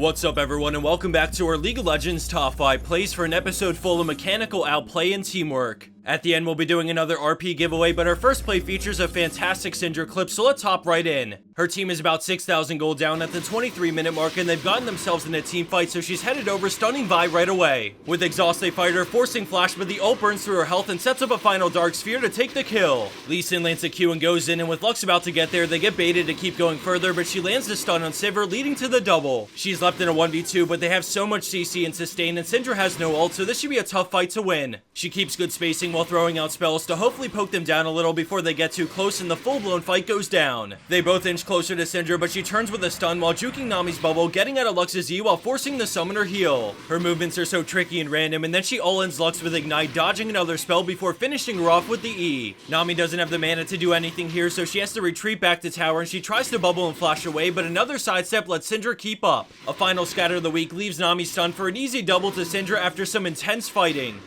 What's up everyone and welcome back to our League of Legends Top 5 plays for an episode full of mechanical outplay and teamwork. At the end we'll be doing another RP giveaway, but our first play features a fantastic Syndra clip, so let's hop right in. Her team is about 6,000 gold down at the 23-minute mark and they've gotten themselves in a team fight, so she's headed over, stunning Vi right away. With Exhaust they fight her, forcing Flash, but the ult burns through her health and sets up a final Dark Sphere to take the kill. Lee Sin lands a Q and goes in, and with Lux about to get there, they get baited to keep going further, but she lands the stun on Sivir, leading to the double. She's left in a 1v2, but they have so much CC and sustain, and Syndra has no ult, so this should be a tough fight to win. She keeps good spacing while throwing out spells to hopefully poke them down a little before they get too close and the full-blown fight goes down. They both inch closer to Syndra, but she turns with a stun while juking Nami's bubble, getting out of Lux's E while forcing the summoner heal. Her movements are so tricky and random, and then she all-ins Lux with Ignite, dodging another spell before finishing her off with the E. Nami doesn't have the mana to do anything here, so she has to retreat back to tower, and she tries to bubble and flash away, but another sidestep lets Syndra keep up. A final scatter of the week leaves Nami stunned for an easy double to Syndra after some intense fighting.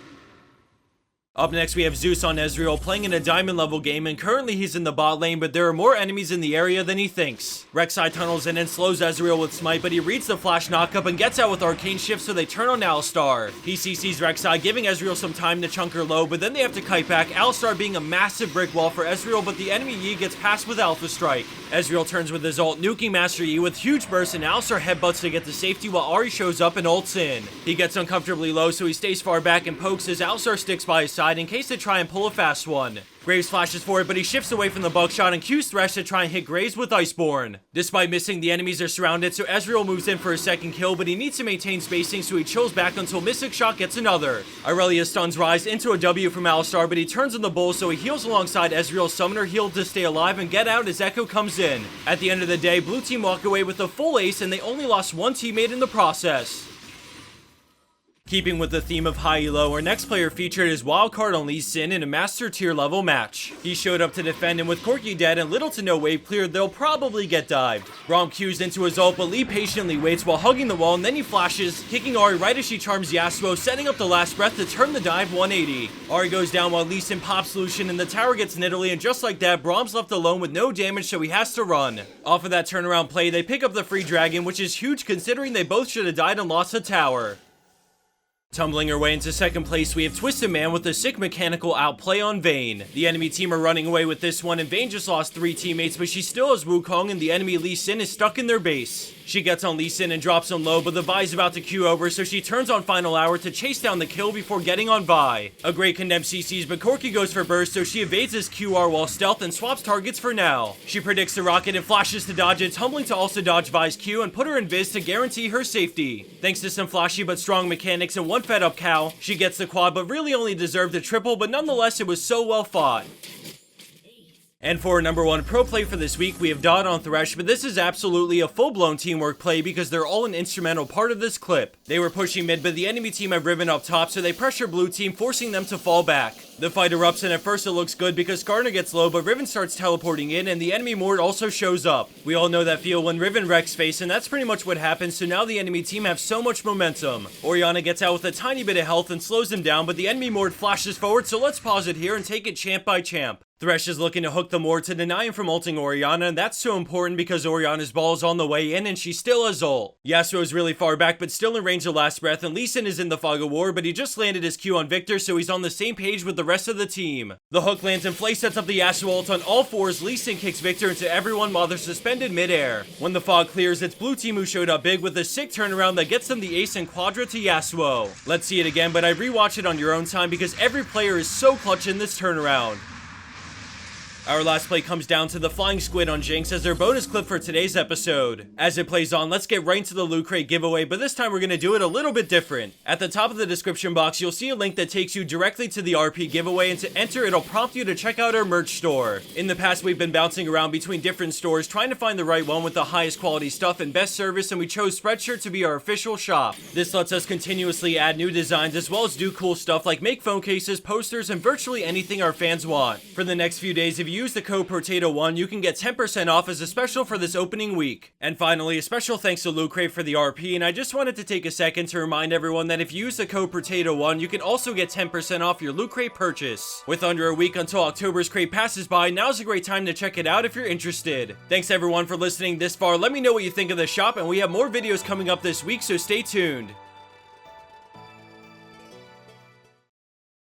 Up next we have Zeus on Ezreal, playing in a diamond level game, and currently he's in the bot lane, but there are more enemies in the area than he thinks. Rek'Sai tunnels in and slows Ezreal with Smite, but he reads the flash knockup and gets out with Arcane Shift, so they turn on Alistar. He CCs Rek'Sai, giving Ezreal some time to chunk her low, but then they have to kite back, Alistar being a massive brick wall for Ezreal, but the enemy Yi gets past with Alpha Strike. Ezreal turns with his ult, nuking Master Yi with huge bursts, and Alistar headbutts to get to safety while Ahri shows up and ults in. He gets uncomfortably low, so he stays far back and pokes as Alistar sticks by his side in case to try and pull a fast one. Graves flashes for it, but he shifts away from the buckshot and cues Thresh to try and hit Graves with Iceborne. Despite missing, the enemies are surrounded, so Ezreal moves in for a second kill, but he needs to maintain spacing, so he chills back until Mystic Shot gets another. Irelia stuns Rise into a W from Alistar, but he turns on the bull, so he heals alongside Ezreal's summoner heal to stay alive and get out as Echo comes in. At the end of the day, blue team walk away with a full ace, and they only lost one teammate in the process. Keeping with the theme of high elo, our next player featured is WildCard on Lee Sin in a master tier level match. He showed up to defend, and with Corki dead and little to no wave cleared, they'll probably get dived. Braum cues into his ult, but Lee patiently waits while hugging the wall, and then he flashes, kicking Ahri right as she charms Yasuo, setting up the last breath to turn the dive 180. Ahri goes down while Lee Sin pops Lucian, and the tower gets Nidalee, and just like that, Braum's left alone with no damage, so he has to run. Off of that turnaround play, they pick up the free dragon, which is huge considering they both should have died and lost the tower. Tumbling her way into second place, we have Twisted Man with a sick mechanical outplay on Vayne. The enemy team are running away with this one, and Vayne just lost 3 teammates, but she still has Wukong, and the enemy Lee Sin is stuck in their base. She gets on Lee Sin and drops him low, but the Vi's about to queue over, so she turns on Final Hour to chase down the kill before getting on Vi. A great condemned CCs, but Corki goes for burst, so she evades his QR while stealth and swaps targets for now. She predicts the rocket and flashes to dodge it, tumbling to also dodge Vi's Q and put her in Viz to guarantee her safety. Thanks to some flashy but strong mechanics and one fed up cow, she gets the quad, but really only deserved a triple, but nonetheless it was so well fought. And for our number 1 pro play for this week, we have Dot on Thresh, but this is absolutely a full-blown teamwork play because they're all an instrumental part of this clip. They were pushing mid, but the enemy team have Riven up top, so they pressure blue team, forcing them to fall back. The fight erupts, and at first it looks good because Gardner gets low, but Riven starts teleporting in, and the enemy Mord also shows up. We all know that feel when Riven wrecks face, and that's pretty much what happens, so now the enemy team have so much momentum. Orianna gets out with a tiny bit of health and slows them down, but the enemy Mord flashes forward, so let's pause it here and take it champ by champ. Thresh is looking to hook the Mord to deny him from ulting Orianna, and that's so important because Orianna's ball is on the way in and she still has ult. Yasuo is really far back but still in range of last breath, and Lee Sin is in the fog of war, but he just landed his Q on Victor, so he's on the same page with the rest of the team. The hook lands and Flay sets up the Yasuo ult on all fours. Lee Sin kicks Victor into everyone while they're suspended midair. When the fog clears, it's blue team who showed up big with a sick turnaround that gets them the ace and quadra to Yasuo. Let's see it again, but I rewatch it on your own time because every player is so clutch in this turnaround. Our last play comes down to the Flying Squid on Jinx as their bonus clip for today's episode. As it plays on, let's get right into the Loot Crate giveaway, but this time we're going to do it a little bit different. At the top of the description box, you'll see a link that takes you directly to the RP giveaway, and to enter, it'll prompt you to check out our merch store. In the past, we've been bouncing around between different stores, trying to find the right one with the highest quality stuff and best service, and we chose Spreadshirt to be our official shop. This lets us continuously add new designs as well as do cool stuff like make phone cases, posters, and virtually anything our fans want. For the next few days, if you you use the code Protato1, you can get 10% off as a special for this opening week. And finally, a special thanks to Loot Crate for the RP, and I just wanted to take a second to remind everyone that if you use the code Protato1, you can also get 10% off your Loot Crate purchase. With under a week until October's crate passes by, now's a great time to check it out if you're interested. Thanks everyone for listening this far. Let me know what you think of the shop, and we have more videos coming up this week, so stay tuned.